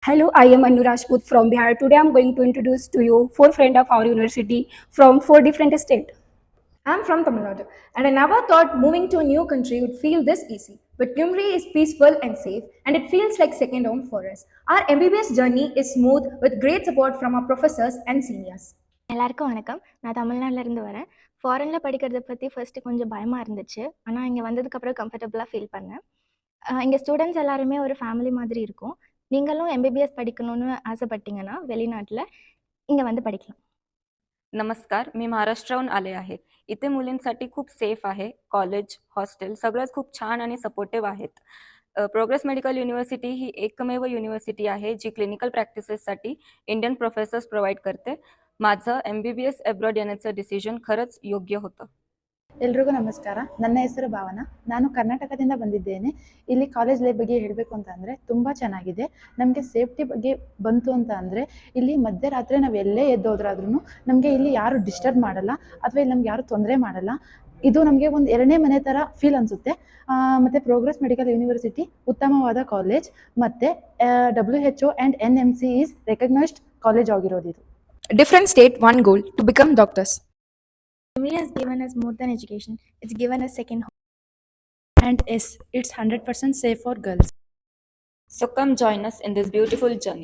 Hello, I am Anu Rajput from Bihar. Today I am going to introduce to you four friends of our university from four different states. I'm from Tamil Nadu, and I never thought moving to a new country would feel this easy. But Gyumri is peaceful and safe, and it feels like second home for us. Our MBBS journey is smooth with great support from our professors and seniors. எல்லாருக்கும் வணக்கம். நான் தமிழ்நாட்டிலேருந்து வரேன். ஃபாரினில் படிக்கிறத பற்றி first கொஞ்சம் பயமாக இருந்துச்சு. ஆனால் இங்கே வந்ததுக்கப்புறம் கம்ஃபர்டபுளாக ஃபீல் பண்ணேன். இங்கே ஸ்டூடெண்ட்ஸ் எல்லாருமே ஒரு ஃபேமிலி மாதிரி இருக்கும். நீங்களும் MBBS படிக்கணும்னு ஆசைப்பட்டீங்கன்னா வெளிநாட்டில் இங்கே வந்து படிக்கலாம். नमस्कार, मी महाराष्ट्राहून आले आहे. इथे मुलींसाठी खूप सेफ आहे. कॉलेज, हॉस्टेल सगळंच खूप छान आणि सपोर्टिव्ह आहेत. प्रोग्रेस मेडिकल युनिव्हर्सिटी ही एकमेव युनिव्हर्सिटी आहे जी क्लिनिकल प्रॅक्टिसेससाठी इंडियन प्रोफेसर्स प्रोव्हाइड करते. माझं MBBS अब्रॉड येण्याचं डिसिजन खरंच योग्य होतं. ಎಲ್ರಿಗೂ ನಮಸ್ಕಾರ. ನನ್ನ ಹೆಸರು ಭಾವನಾ. ನಾನು ಕರ್ನಾಟಕದಿಂದ ಬಂದಿದ್ದೇನೆ. ಇಲ್ಲಿ ಕಾಲೇಜ್ ಲೈಫ್ ಬಗ್ಗೆ ಹೇಳಬೇಕು ಅಂತ ಅಂದರೆ ತುಂಬ ಚೆನ್ನಾಗಿದೆ. ನಮಗೆ ಸೇಫ್ಟಿ ಬಗ್ಗೆ ಬಂತು ಅಂತ ಅಂದರೆ ಇಲ್ಲಿ ಮಧ್ಯರಾತ್ರಿ ನಾವು ಎಲ್ಲೇ ಎದ್ದೋದ್ರಾದ್ರೂ ನಮಗೆ ಇಲ್ಲಿ ಯಾರು ಡಿಸ್ಟರ್ಬ್ ಮಾಡಲ್ಲ ಅಥವಾ ಇಲ್ಲಿ ನಮ್ಗೆ ಯಾರು ತೊಂದರೆ ಮಾಡಲ್ಲ. ಇದು ನಮಗೆ ಒಂದು ಎರಡನೇ ಮನೆ ಥರ ಫೀಲ್ ಅನಿಸುತ್ತೆ. ಮತ್ತು ಪ್ರೋಗ್ರೆಸ್ ಮೆಡಿಕಲ್ ಯೂನಿವರ್ಸಿಟಿ ಉತ್ತಮವಾದ ಕಾಲೇಜ್ ಮತ್ತು WHO and NMC is recognised college ಆಗಿರೋದು ಇದು. Different state, one goal to become doctors. Gyumri has given us more than education. It's given us second home. And yes, it's 100% safe for girls. So come join us in this beautiful journey.